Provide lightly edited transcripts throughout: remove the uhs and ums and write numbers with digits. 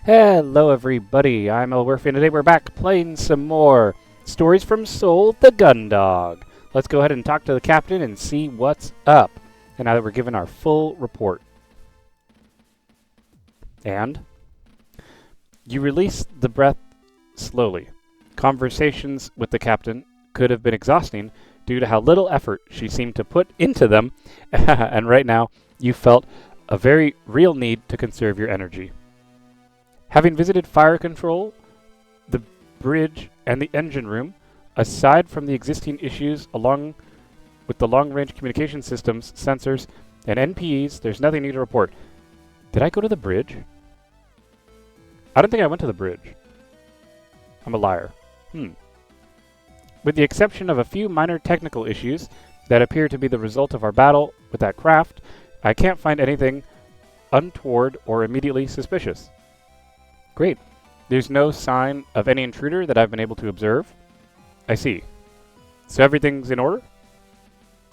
Hello everybody, I'm Elwirfy and today we're back playing some more Stories from Soul, the Gun Dog. Let's go ahead and talk to the captain and see what's up. And now that we're given our full report. And? You release the breath slowly. Conversations with the captain could have been exhausting due to how little effort she seemed to put into them, and right now you felt a very real need to conserve your energy. Having visited fire control, the bridge, and the engine room, aside from the existing issues along with the long-range communication systems, sensors, and NPEs, there's nothing new to report. Did I go to the bridge? I don't think I went to the bridge. I'm a liar. With the exception of a few minor technical issues that appear to be the result of our battle with that craft, I can't find anything untoward or immediately suspicious. Great. There's no sign of any intruder that I've been able to observe. I see. So everything's in order?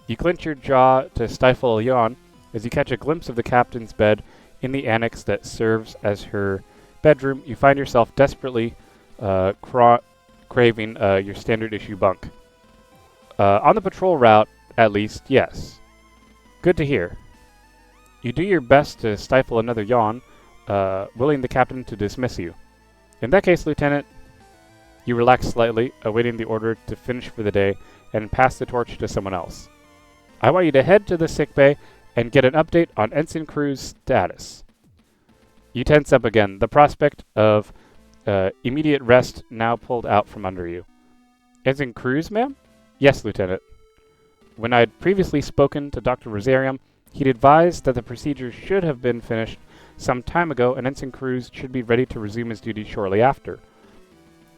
You clench your jaw to stifle a yawn as you catch a glimpse of the captain's bed in the annex that serves as her bedroom. You find yourself desperately craving your standard issue bunk. On the patrol route, at least, yes. Good to hear. You do your best to stifle another yawn, willing the captain to dismiss you. In that case, Lieutenant, you relax slightly, awaiting the order to finish for the day and pass the torch to someone else. I want you to head to the sickbay and get an update on Ensign Crew's status. You tense up again, the prospect of immediate rest now pulled out from under you. Ensign Cruz, ma'am? Yes, Lieutenant. When I had previously spoken to Dr. Rosarium, he'd advised that the procedure should have been finished some time ago, and Ensign Cruz should be ready to resume his duties shortly after.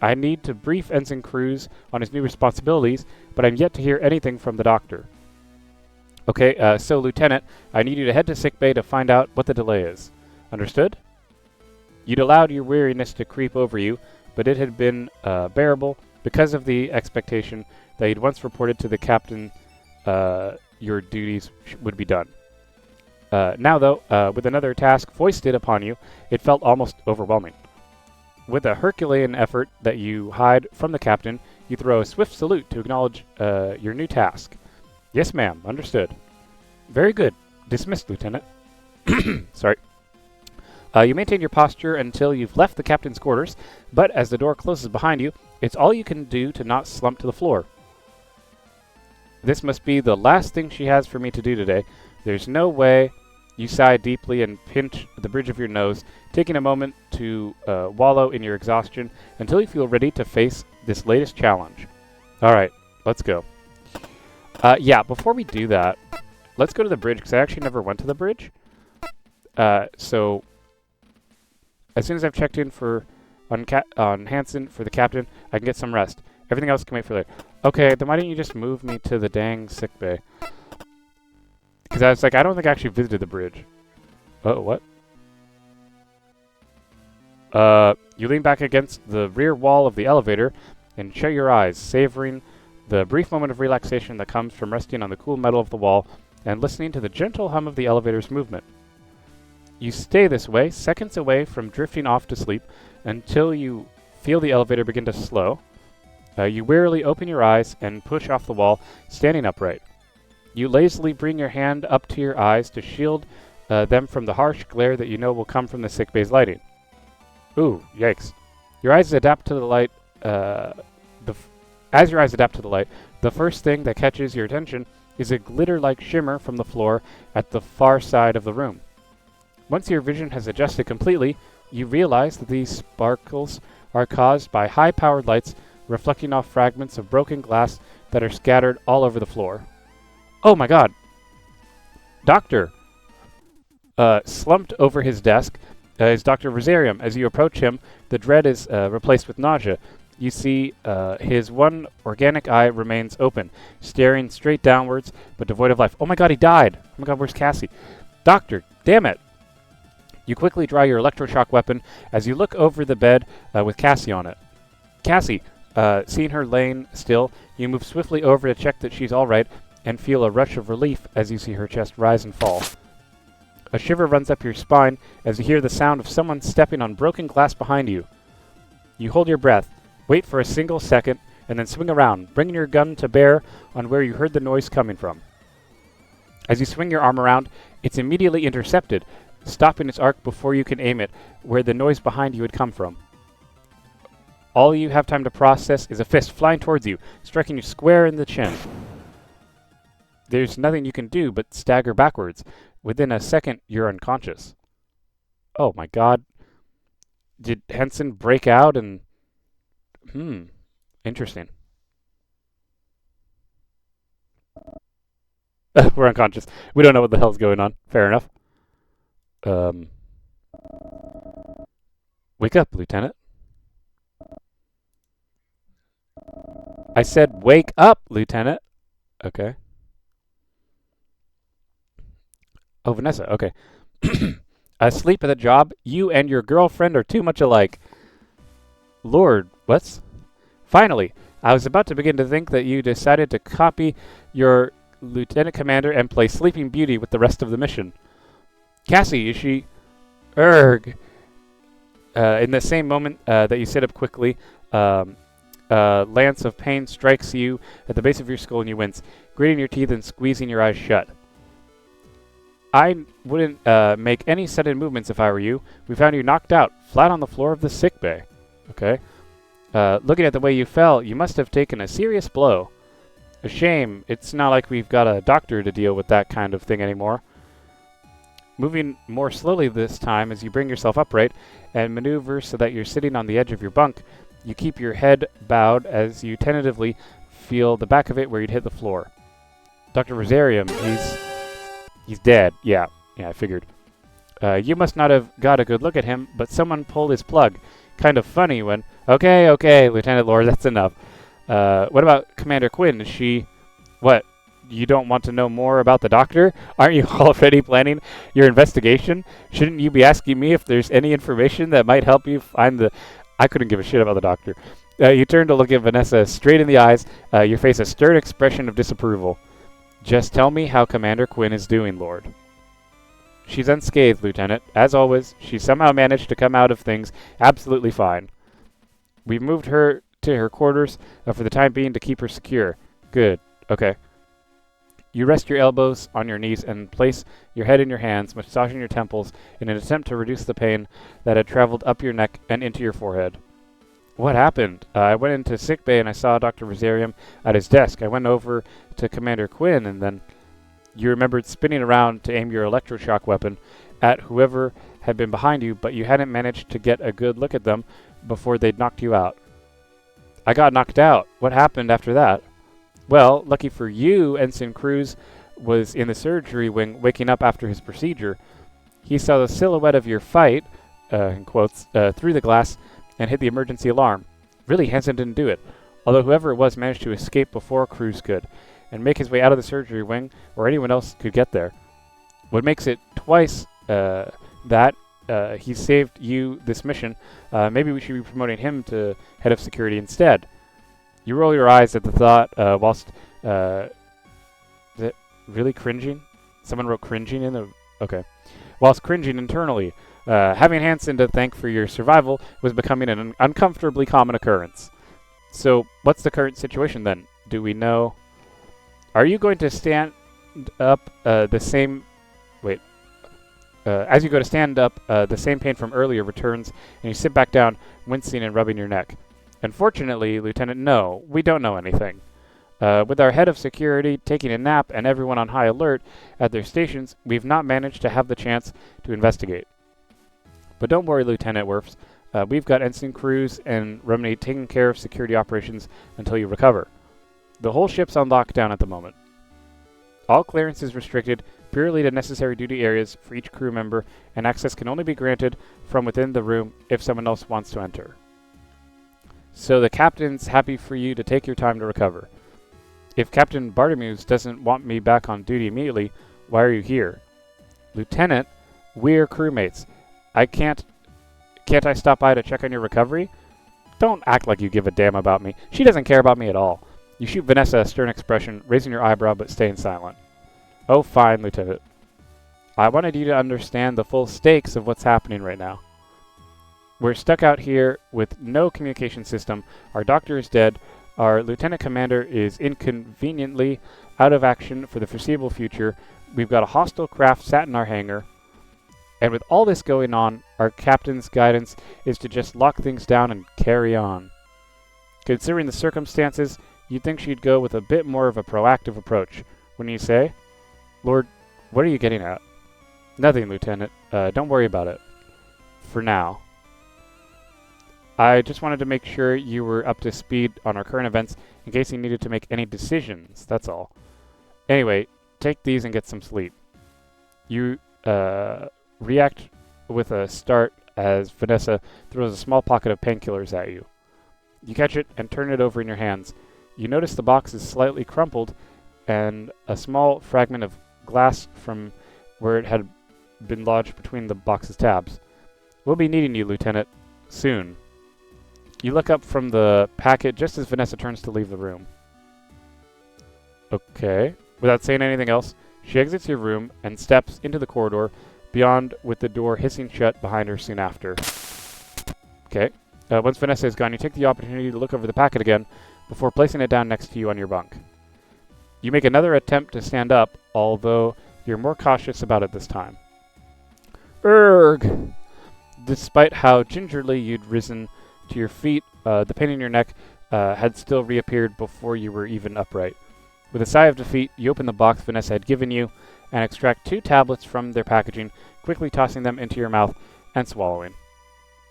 I need to brief Ensign Cruz on his new responsibilities, but I'm yet to hear anything from the doctor. Okay, so Lieutenant, I need you to head to sickbay to find out what the delay is. Understood? You'd allowed your weariness to creep over you, but it had been bearable because of the expectation that you'd once reported to the captain your duties would be done. Now, though, with another task foisted upon you, it felt almost overwhelming. With a Herculean effort that you hide from the captain, you throw a swift salute to acknowledge your new task. Yes, ma'am. Understood. Very good. Dismissed, Lieutenant. Sorry. You maintain your posture until you've left the captain's quarters, but as the door closes behind you, it's all you can do to not slump to the floor. This must be the last thing she has for me to do today. There's no way. You sigh deeply and pinch the bridge of your nose, taking a moment to wallow in your exhaustion until you feel ready to face this latest challenge. All right, let's go. Yeah, before we do that, let's go to the bridge, because I actually never went to the bridge. So, as soon as I've checked in on Hansen for the captain, I can get some rest. Everything else can wait for later. Okay, then why didn't you just move me to the dang sickbay? Because I was like, I don't think I actually visited the bridge. Oh, what? You lean back against the rear wall of the elevator and shut your eyes, savoring the brief moment of relaxation that comes from resting on the cool metal of the wall and listening to the gentle hum of the elevator's movement. You stay this way, seconds away from drifting off to sleep, until you feel the elevator begin to slow. You wearily open your eyes and push off the wall, standing upright. You lazily bring your hand up to your eyes to shield them from the harsh glare that you know will come from the sickbay's lighting. Ooh, yikes. Your eyes adapt to the light. As your eyes adapt to the light, the first thing that catches your attention is a glitter-like shimmer from the floor at the far side of the room. Once your vision has adjusted completely, you realize that these sparkles are caused by high-powered lights reflecting off fragments of broken glass that are scattered all over the floor. Oh my god! Doctor! Slumped over his desk is Dr. Rosarium. As you approach him, the dread is replaced with nausea. You see his one organic eye remains open, staring straight downwards, but devoid of life. Oh my god, he died! Oh my god, where's Cassie? Doctor, damn it! You quickly draw your electroshock weapon as you look over the bed with Cassie on it. Cassie, seeing her laying still, you move swiftly over to check that she's all right, and feel a rush of relief as you see her chest rise and fall. A shiver runs up your spine as you hear the sound of someone stepping on broken glass behind you. You hold your breath, wait for a single second, and then swing around, bringing your gun to bear on where you heard the noise coming from. As you swing your arm around, it's immediately intercepted, stopping its arc before you can aim it where the noise behind you had come from. All you have time to process is a fist flying towards you, striking you square in the chin. There's nothing you can do but stagger backwards. Within a second, you're unconscious. Oh my god. Did Henson break out and... Interesting. We're unconscious. We don't know what the hell's going on. Fair enough. Wake up, Lieutenant. I said wake up, Lieutenant. Okay. Oh, Vanessa, okay. Asleep at the job? You and your girlfriend are too much alike. Lord, what? Finally, I was about to begin to think that you decided to copy your lieutenant commander and play Sleeping Beauty with the rest of the mission. Cassie, is she... Erg. In the same moment that you sit up quickly, lance of pain strikes you at the base of your skull and you wince, gritting your teeth and squeezing your eyes shut. I wouldn't make any sudden movements if I were you. We found you knocked out, flat on the floor of the sick bay. Okay. Looking at the way you fell, you must have taken a serious blow. A shame. It's not like we've got a doctor to deal with that kind of thing anymore. Moving more slowly this time as you bring yourself upright and maneuver so that you're sitting on the edge of your bunk, you keep your head bowed as you tentatively feel the back of it where you'd hit the floor. Dr. Rosarium, he's dead. Yeah, I figured. You must not have got a good look at him, but someone pulled his plug. Kind of funny when... Okay, Lieutenant Lord, that's enough. What about Commander Quinn? Is she... What? You don't want to know more about the doctor? Aren't you already planning your investigation? Shouldn't you be asking me if there's any information that might help you find the... I couldn't give a shit about the doctor. You turn to look at Vanessa straight in the eyes. Your face a stern expression of disapproval. Just tell me how Commander Quinn is doing, Lord. She's unscathed, Lieutenant. As always, she somehow managed to come out of things absolutely fine. We've moved her to her quarters for the time being to keep her secure. Good. Okay. You rest your elbows on your knees and place your head in your hands, massaging your temples in an attempt to reduce the pain that had traveled up your neck and into your forehead. What happened? I went into sickbay and I saw Dr. Rosarium at his desk. I went over to Commander Quinn and then you remembered spinning around to aim your electroshock weapon at whoever had been behind you, but you hadn't managed to get a good look at them before they'd knocked you out. I got knocked out. What happened after that? Well, lucky for you, Ensign Cruz was in the surgery wing waking up after his procedure. He saw the silhouette of your fight, in quotes, through the glass and hit the emergency alarm. Really, Hansen didn't do it, although whoever it was managed to escape before Cruz could, and make his way out of the surgery wing, or anyone else could get there. What makes it twice that he saved you this mission, maybe we should be promoting him to head of security instead. You roll your eyes at the thought, whilst... is it really cringing? Someone wrote cringing in the... Okay. Whilst cringing internally, having Hansen to thank for your survival was becoming an uncomfortably common occurrence. So, what's the current situation then? Do we know... Are you going to stand up the same... Wait. As you go to stand up, the same pain from earlier returns, and you sit back down, wincing and rubbing your neck. Unfortunately, Lieutenant, no, we don't know anything. With our head of security taking a nap and everyone on high alert at their stations, we've not managed to have the chance to investigate. But don't worry, Lieutenant Wirfs. We've got Ensign Cruz and Remini taking care of security operations until you recover. The whole ship's on lockdown at the moment. All clearance is restricted purely to necessary duty areas for each crew member, and access can only be granted from within the room if someone else wants to enter. So the captain's happy for you to take your time to recover. If Captain Bartimeus doesn't want me back on duty immediately, why are you here? Lieutenant, we're crewmates. Can't I stop by to check on your recovery? Don't act like you give a damn about me. She doesn't care about me at all. You shoot Vanessa a stern expression, raising your eyebrow but staying silent. Oh, fine, Lieutenant. I wanted you to understand the full stakes of what's happening right now. We're stuck out here with no communication system. Our doctor is dead. Our lieutenant commander is inconveniently out of action for the foreseeable future. We've got a hostile craft sat in our hangar. And with all this going on, our captain's guidance is to just lock things down and carry on. Considering the circumstances, you'd think she'd go with a bit more of a proactive approach. Wouldn't you say? Lord, what are you getting at? Nothing, Lieutenant. Don't worry about it. For now. I just wanted to make sure you were up to speed on our current events in case you needed to make any decisions, that's all. Anyway, take these and get some sleep. You react with a start as Vanessa throws a small pocket of painkillers at you. You catch it and turn it over in your hands. You notice the box is slightly crumpled and a small fragment of glass from where it had been lodged between the box's tabs. We'll be needing you, Lieutenant, soon. You look up from the packet just as Vanessa turns to leave the room. Okay. Without saying anything else, she exits your room and steps into the corridor beyond with the door hissing shut behind her soon after. Okay. Once Vanessa is gone, you take the opportunity to look over the packet again before placing it down next to you on your bunk. You make another attempt to stand up, although you're more cautious about it this time. Urgh! Despite how gingerly you'd risen to your feet, the pain in your neck had still reappeared before you were even upright. With a sigh of defeat, you open the box Vanessa had given you and extract 2 tablets from their packaging, quickly tossing them into your mouth and swallowing.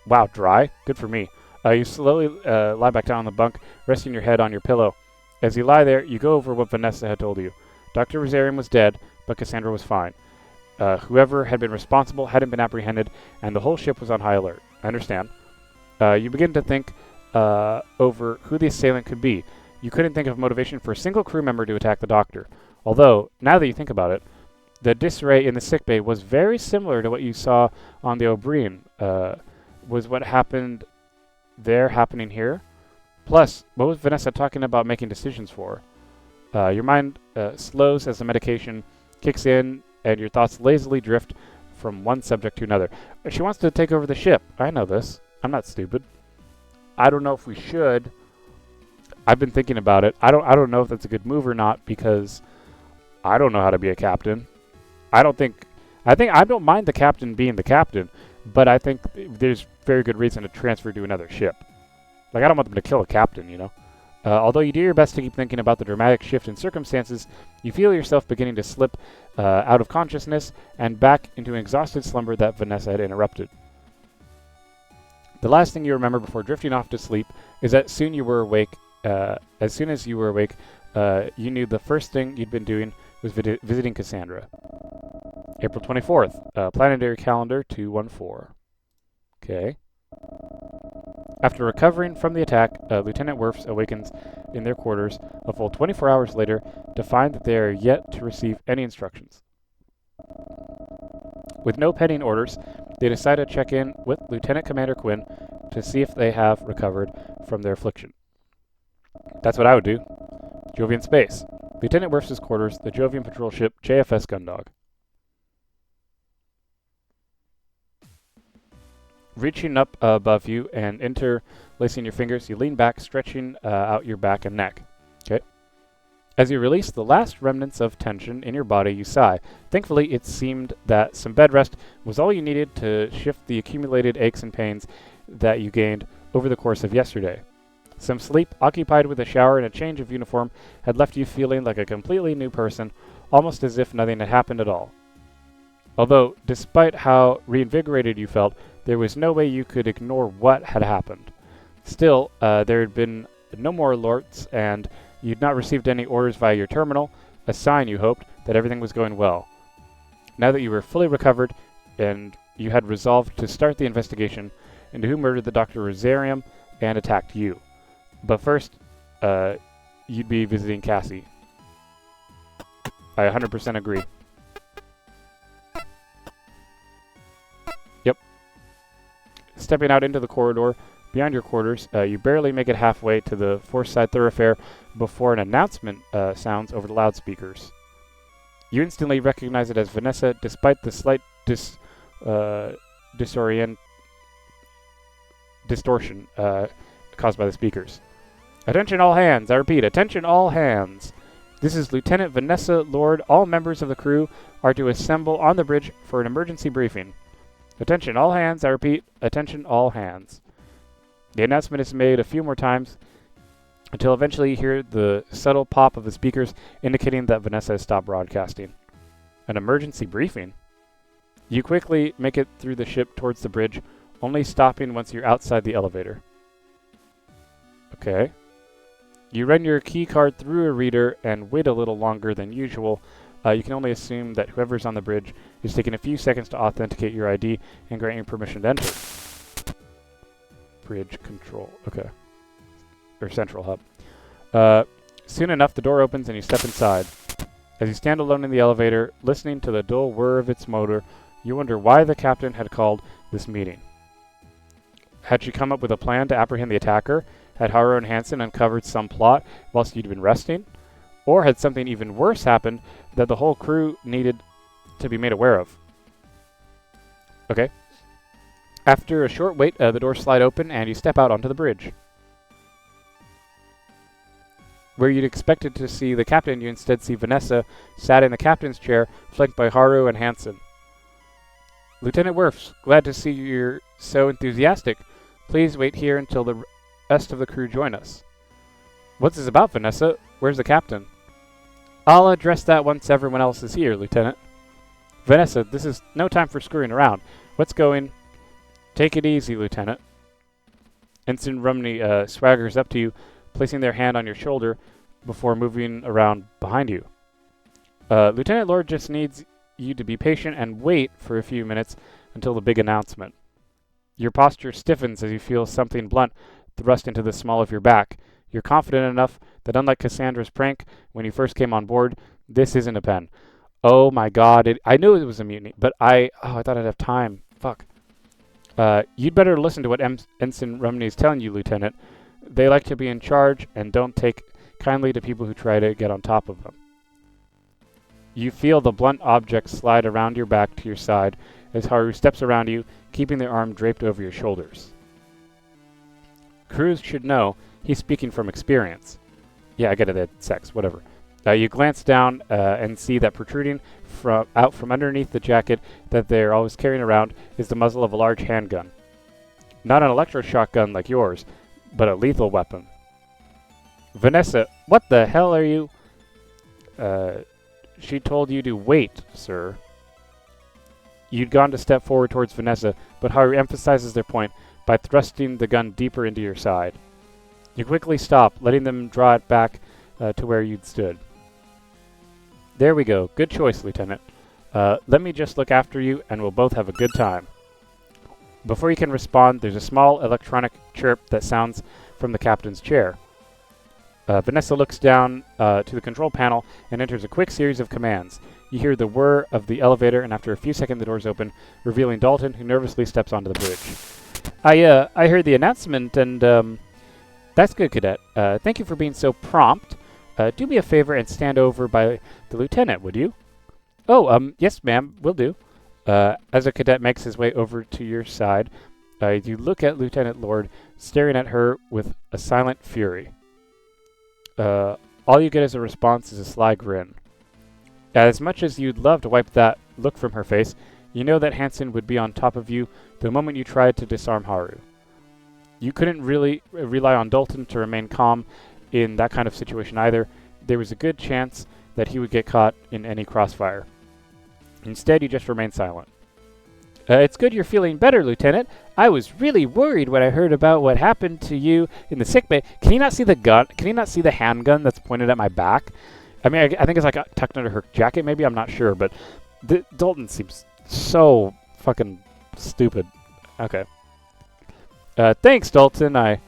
Wow, dry? Good for me. You slowly lie back down on the bunk, resting your head on your pillow. As you lie there, you go over what Vanessa had told you. Dr. Rosarium was dead, but Cassandra was fine. Whoever had been responsible hadn't been apprehended, and the whole ship was on high alert. I understand. You begin to think over who the assailant could be. You couldn't think of motivation for a single crew member to attack the doctor. Although, now that you think about it, the disarray in the sickbay was very similar to what you saw on the O'Brien. Was what happened there happening here? Plus, what was Vanessa talking about making decisions for? Your mind slows as the medication kicks in and your thoughts lazily drift from one subject to another. She wants to take over the ship. I know this. I'm not stupid. I don't know if we should. I've been thinking about it. I don't know if that's a good move or not because I don't know how to be a captain. I don't mind the captain being the captain, but I think there's very good reason to transfer to another ship. Like, I don't want them to kill a captain, you know? Although you do your best to keep thinking about the dramatic shift in circumstances, you feel yourself beginning to slip out of consciousness and back into an exhausted slumber that Vanessa had interrupted. The last thing you remember before drifting off to sleep is that as soon as you were awake, you knew the first thing you'd been doing was visiting Cassandra. April 24th, planetary calendar 214. Okay. After recovering from the attack, Lieutenant Wirfs awakens in their quarters a full 24 hours later to find that they are yet to receive any instructions. With no pending orders, they decide to check in with Lieutenant Commander Quinn to see if they have recovered from their affliction. That's what I would do. Jovian Space. Lieutenant Wirfs' quarters, the Jovian patrol ship JFS Gundog. Reaching up above you and interlacing your fingers, you lean back, stretching out your back and neck. Okay. As you release the last remnants of tension in your body, you sigh. Thankfully, it seemed that some bed rest was all you needed to shift the accumulated aches and pains that you gained over the course of yesterday. Some sleep, occupied with a shower and a change of uniform, had left you feeling like a completely new person, almost as if nothing had happened at all. Although, despite how reinvigorated you felt, there was no way you could ignore what had happened. Still, there had been no more alerts, and you'd not received any orders via your terminal, a sign, you hoped, that everything was going well. Now that you were fully recovered, and you had resolved to start the investigation into who murdered the Dr. Rosarium and attacked you. But first, you'd be visiting Cassie. I 100% agree. Yep. Stepping out into the corridor beyond your quarters, you barely make it halfway to the force side thoroughfare before an announcement sounds over the loudspeakers. You instantly recognize it as Vanessa, despite the slight distortion caused by the speakers. Attention all hands. I repeat, attention all hands. This is Lieutenant Vanessa Lord. All members of the crew are to assemble on the bridge for an emergency briefing. Attention all hands. I repeat, attention all hands. The announcement is made a few more times until eventually you hear the subtle pop of the speakers indicating that Vanessa has stopped broadcasting. An emergency briefing? You quickly make it through the ship towards the bridge, only stopping once you're outside the elevator. Okay. You run your key card through a reader and wait a little longer than usual. You can only assume that whoever's on the bridge is taking a few seconds to authenticate your ID and grant you permission to enter. Bridge control. Okay. Or central hub. Soon enough, the door opens and you step inside. As you stand alone in the elevator, listening to the dull whir of its motor, you wonder why the captain had called this meeting. Had she come up with a plan to apprehend the attacker? Had Haru and Hansen uncovered some plot whilst you'd been resting? Or had something even worse happened that the whole crew needed to be made aware of? Okay. After a short wait, the doors slide open and you step out onto the bridge. Where you'd expected to see the captain, you instead see Vanessa sat in the captain's chair, flanked by Haru and Hansen. Lieutenant Wirfs, glad to see you're so enthusiastic. Please wait here until the rest of the crew join us. What's this about, Vanessa? Where's the captain? I'll address that once everyone else is here, Lieutenant. Vanessa, this is no time for screwing around. What's going? Take it easy, Lieutenant. Ensign Rumney swaggers up to you, placing their hand on your shoulder before moving around behind you. Lieutenant Lord just needs you to be patient and wait for a few minutes until the big announcement. Your posture stiffens as you feel something blunt thrust into the small of your back. You're confident enough that unlike Cassandra's prank when you first came on board, this isn't a pen. Oh my god, I knew it was a mutiny, but I thought I'd have time. Fuck. You'd better listen to what Ensign Rumney is telling you, Lieutenant. They like to be in charge and don't take kindly to people who try to get on top of them. You feel the blunt object slide around your back to your side as Haru steps around you, keeping their arm draped over your shoulders. Crews should know he's speaking from experience. Yeah, I get it, that's sex, whatever. You glance down and see that protruding out from underneath the jacket that they're always carrying around is the muzzle of a large handgun. Not an electroshock gun like yours, but a lethal weapon. Vanessa, what the hell are you? She told you to wait, sir. You'd gone to step forward towards Vanessa, but Haru emphasizes their point by thrusting the gun deeper into your side. You quickly stop, letting them draw it back to where you'd stood. There we go. Good choice, Lieutenant. Let me just look after you, and we'll both have a good time. Before you can respond, there's a small electronic chirp that sounds from the captain's chair. Vanessa looks down to the control panel and enters a quick series of commands. You hear the whir of the elevator, and after a few seconds the doors open, revealing Dalton, who nervously steps onto the bridge. I heard the announcement, and that's good, Cadet. Thank you for being so prompt. Do me a favor and stand over by the lieutenant, would you? Oh, yes, ma'am, will do. As a cadet makes his way over to your side, you look at Lieutenant Lord, staring at her with a silent fury. All you get as a response is a sly grin. As much as you'd love to wipe that look from her face, you know that Hansen would be on top of you the moment you tried to disarm Haru. You couldn't really rely on Dalton to remain calm in that kind of situation either. There was a good chance that he would get caught in any crossfire. Instead, you just remain silent. It's good you're feeling better, Lieutenant. I was really worried when I heard about what happened to you in the sickbay. Can you not see the gun? Can you not see the handgun that's pointed at my back? I mean, I think it's like tucked under her jacket, maybe? I'm not sure, but Dalton seems so fucking stupid. Okay. Thanks, Dalton.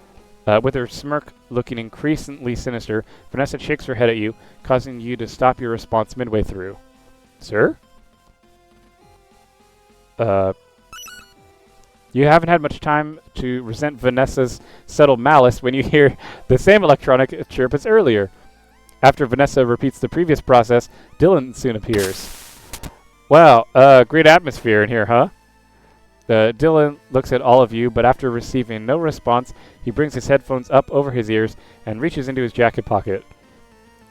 With her smirk looking increasingly sinister, Vanessa shakes her head at you, causing you to stop your response midway through. Sir? You haven't had much time to resent Vanessa's subtle malice when you hear the same electronic chirp as earlier. After Vanessa repeats the previous process, Dylan soon appears. Wow, great atmosphere in here, huh? Dylan looks at all of you, but after receiving no response, he brings his headphones up over his ears and reaches into his jacket pocket.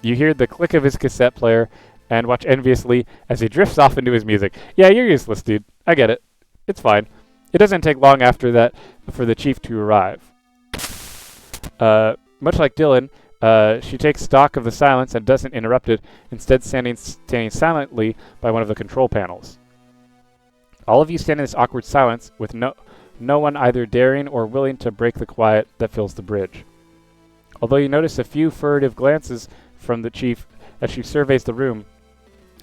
You hear the click of his cassette player and watch enviously as he drifts off into his music. Yeah, you're useless, dude. I get it. It's fine. It doesn't take long after that for the chief to arrive. Much like Dylan, she takes stock of the silence and doesn't interrupt it, instead standing silently by one of the control panels. All of you stand in this awkward silence, with no one either daring or willing to break the quiet that fills the bridge. Although you notice a few furtive glances from the chief as she surveys the room,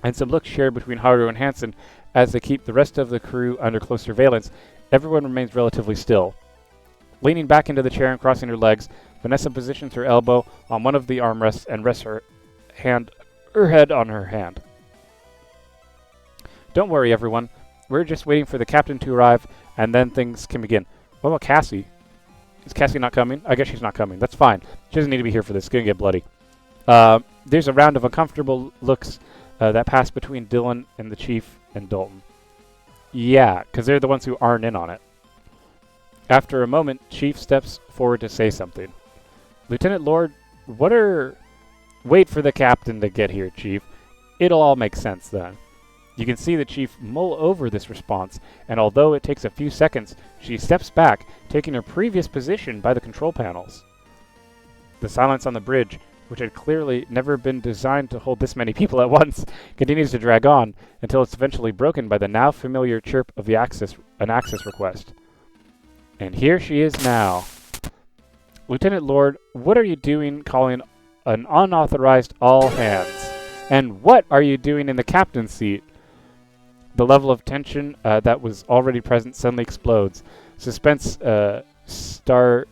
and some looks shared between Haru and Hansen as they keep the rest of the crew under close surveillance, everyone remains relatively still. Leaning back into the chair and crossing her legs, Vanessa positions her elbow on one of the armrests and rests her head on her hand. Don't worry, everyone. We're just waiting for the captain to arrive, and then things can begin. What about Cassie? Is Cassie not coming? I guess she's not coming. That's fine. She doesn't need to be here for this. It's going to get bloody. There's a round of uncomfortable looks that pass between Dylan and the chief and Dalton. Yeah, because they're the ones who aren't in on it. After a moment, Chief steps forward to say something. Lieutenant Lord, Wait for the captain to get here, Chief. It'll all make sense then. You can see the chief mull over this response, and although it takes a few seconds, she steps back, taking her previous position by the control panels. The silence on the bridge, which had clearly never been designed to hold this many people at once, continues to drag on until it's eventually broken by the now familiar chirp of an access request. And here she is now. Lieutenant Lord, what are you doing calling an unauthorized all hands? And what are you doing in the captain's seat? The level of tension that was already present suddenly explodes. Suspense saturating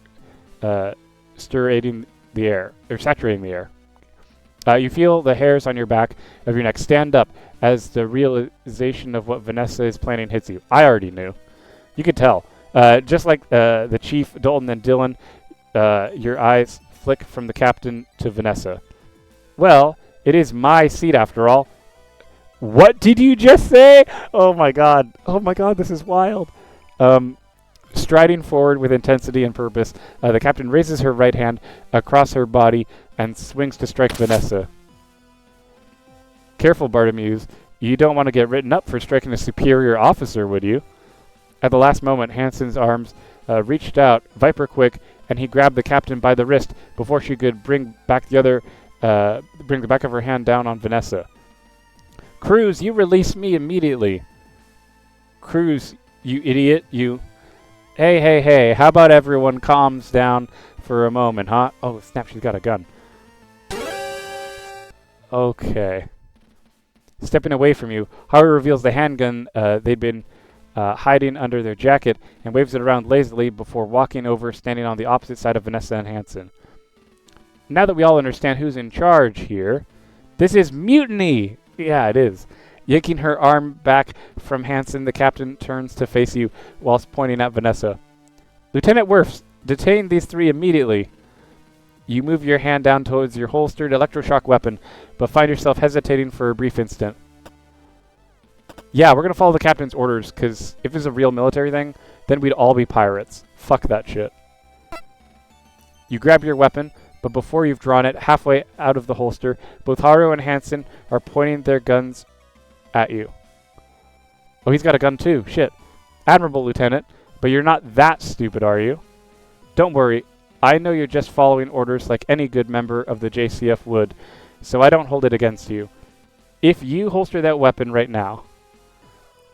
the air. You feel the hairs on your back of your neck stand up as the realization of what Vanessa is planning hits you. I already knew. You could tell. Just like the chief, Dalton, and Dylan, your eyes flick from the captain to Vanessa. Well, it is my seat after all. What did you just say? Oh my god. Oh my god, this is wild. Striding forward with intensity and purpose, the captain raises her right hand across her body and swings to strike Vanessa. Careful, Bartimeus. You don't want to get written up for striking a superior officer, would you? At the last moment, Hansen's arms reached out, viper quick, and he grabbed the captain by the wrist before she could bring the back of her hand down on Vanessa. Cruz, you release me immediately. Cruz, you idiot, you. Hey, how about everyone calms down for a moment, huh? Oh, snap, she's got a gun. Okay. Stepping away from you, Haru reveals the handgun they'd been hiding under their jacket and waves it around lazily before walking over, standing on the opposite side of Vanessa and Hansen. Now that we all understand who's in charge here, this is mutiny! Yeah, it is. Yanking her arm back from Hansen, the captain turns to face you whilst pointing at Vanessa. Lieutenant Wirfs, detain these three immediately. You move your hand down towards your holstered electroshock weapon, but find yourself hesitating for a brief instant. Yeah, we're going to follow the captain's orders, because if it's a real military thing, then we'd all be pirates. Fuck that shit. You grab your weapon, but before you've drawn it halfway out of the holster, both Haru and Hansen are pointing their guns at you. Oh, he's got a gun too. Shit. Admirable, Lieutenant, but you're not that stupid, are you? Don't worry. I know you're just following orders like any good member of the JCF would, so I don't hold it against you. If you holster that weapon right now.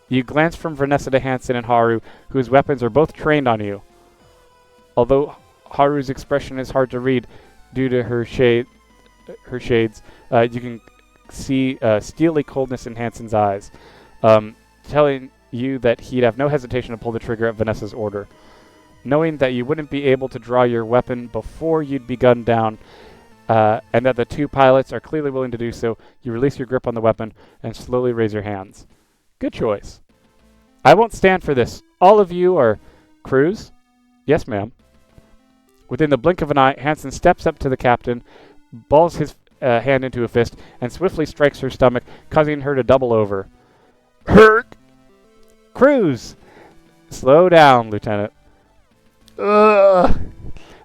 You glance from Vanessa to Hansen and Haru, whose weapons are both trained on you. Although Haru's expression is hard to read due to her shades, you can see steely coldness in Hansen's eyes, telling you that he'd have no hesitation to pull the trigger at Vanessa's order. Knowing that you wouldn't be able to draw your weapon before you'd be gunned down, and that the two pilots are clearly willing to do so, you release your grip on the weapon and slowly raise your hands. Good choice. I won't stand for this. All of you are... Cruz? Yes, ma'am. Within the blink of an eye, Hansen steps up to the captain, balls his hand into a fist and swiftly strikes her stomach, causing her to double over. Hurt! Cruz! Slow down, Lieutenant. Ugh!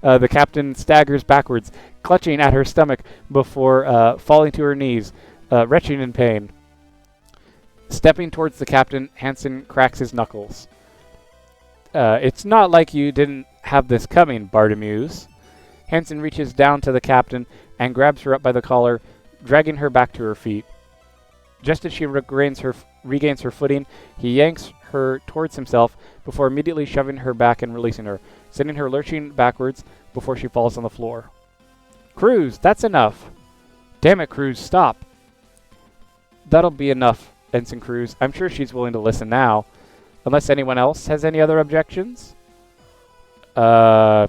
The captain staggers backwards, clutching at her stomach before falling to her knees, retching in pain. Stepping towards the captain, Hansen cracks his knuckles. It's not like you didn't have this coming, Bartimeus. Hansen reaches down to the captain and grabs her up by the collar, dragging her back to her feet. Just as she regains her footing, he yanks her towards himself before immediately shoving her back and releasing her, sending her lurching backwards before she falls on the floor. Cruz, that's enough. Damn it, Cruz, stop. That'll be enough, Ensign Cruz. I'm sure she's willing to listen now. Unless anyone else has any other objections? Yeah.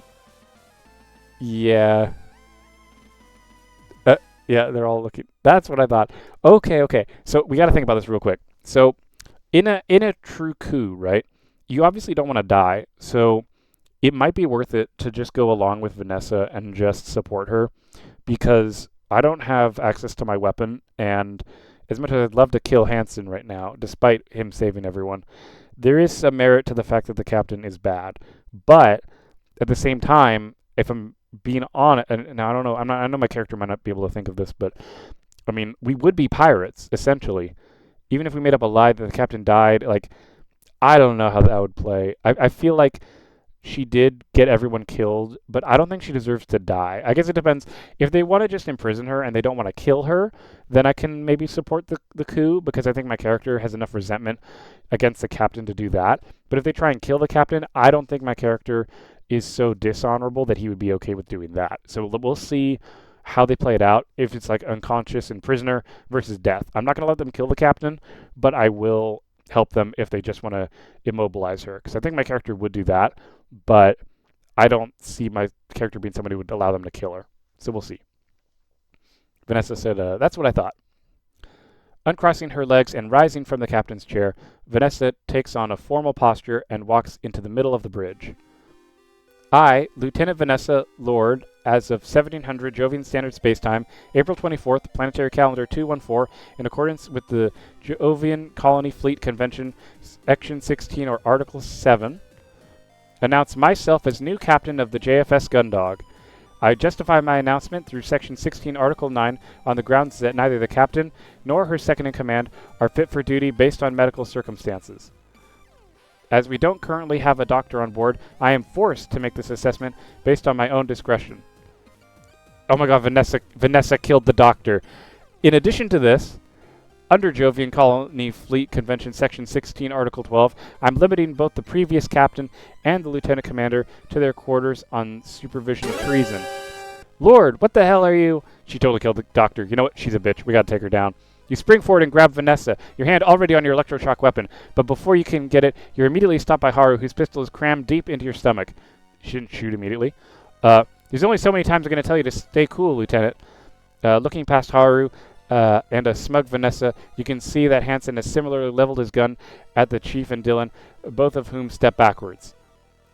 Yeah, they're all looking. That's what I thought. Okay. So we got to think about this real quick. So in a true coup, right? You obviously don't want to die. So it might be worth it to just go along with Vanessa and just support her, because I don't have access to my weapon, and as much as I'd love to kill Hansen right now, despite him saving everyone, there is some merit to the fact that the captain is bad. But at the same time, if I'm being on it, and now I don't know, I know my character might not be able to think of this, but I mean, we would be pirates, essentially. Even if we made up a lie that the captain died, like, I don't know how that would play. I feel like she did get everyone killed, but I don't think she deserves to die. I guess it depends. If they want to just imprison her and they don't want to kill her, then I can maybe support the coup, because I think my character has enough resentment against the captain to do that. But if they try and kill the captain, I don't think my character is so dishonorable that he would be okay with doing that. So we'll see how they play it out, if it's like unconscious and prisoner versus death. I'm not going to let them kill the captain, but I will help them if they just want to immobilize her, because I think my character would do that, but I don't see my character being somebody who would allow them to kill her. So we'll see. Vanessa said, that's what I thought. Uncrossing her legs and rising from the captain's chair, Vanessa takes on a formal posture and walks into the middle of the bridge. I, Lieutenant Vanessa Lord, as of 1700 Jovian Standard Spacetime, April 24th, Planetary Calendar 214, in accordance with the Jovian Colony Fleet Convention, Section 16 or Article 7, announce myself as new captain of the JFS Gundog. I justify my announcement through Section 16, Article 9, on the grounds that neither the captain nor her second-in-command are fit for duty based on medical circumstances. As we don't currently have a doctor on board, I am forced to make this assessment based on my own discretion. Oh my god, Vanessa killed the doctor. In addition to this, under Jovian Colony Fleet Convention Section 16, Article 12, I'm limiting both the previous captain and the lieutenant commander to their quarters on supervision of treason. Lord, what the hell are you? She totally killed the doctor. You know what? She's a bitch. We gotta take her down. You spring forward and grab Vanessa, your hand already on your electroshock weapon, but before you can get it, you're immediately stopped by Haru, whose pistol is crammed deep into your stomach. You shouldn't shoot immediately. There's only so many times I'm going to tell you to stay cool, Lieutenant. Looking past Haru and a smug Vanessa, you can see that Hansen has similarly leveled his gun at the Chief and Dylan, both of whom step backwards.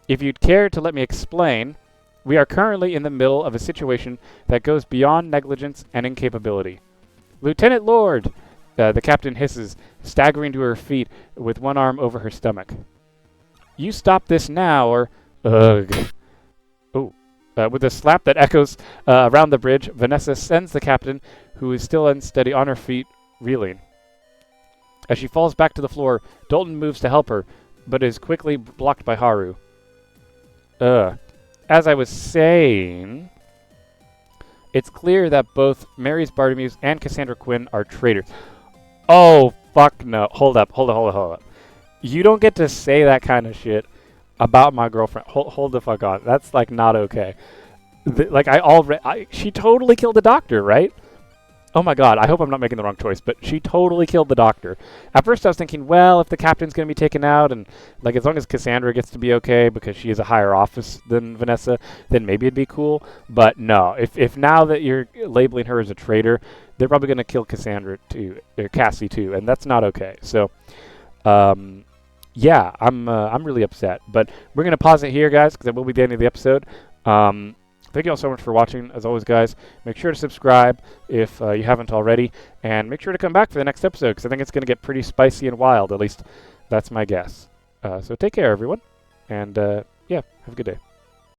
If you'd care to let me explain, we are currently in the middle of a situation that goes beyond negligence and incapability. Lieutenant Lord, the captain hisses, staggering to her feet with one arm over her stomach. You stop this now, or... Ugh. Oh. With a slap that echoes around the bridge, Vanessa sends the captain, who is still unsteady on her feet, reeling. As she falls back to the floor, Dalton moves to help her, but is quickly blocked by Haru. As I was saying... It's clear that both Mary's Bartimeus and Cassandra Quinn are traitors. Oh, fuck no. Hold up. You don't get to say that kind of shit about my girlfriend. Hold the fuck on. That's, like, not okay. She totally killed the doctor, right? Oh my god, I hope I'm not making the wrong choice, but she totally killed the doctor. At first I was thinking, well, if the captain's going to be taken out, and like as long as Cassandra gets to be okay because she is a higher office than Vanessa, then maybe it'd be cool. But no, if now that you're labeling her as a traitor, they're probably going to kill Cassandra too, or Cassie too, and that's not okay. So, yeah, I'm really upset. But we're going to pause it here, guys, because that will be the end of the episode. thank you all so much for watching. As always, guys, make sure to subscribe if you haven't already, and make sure to come back for the next episode, because I think it's going to get pretty spicy and wild. At least that's my guess. So take care, everyone, and yeah, have a good day.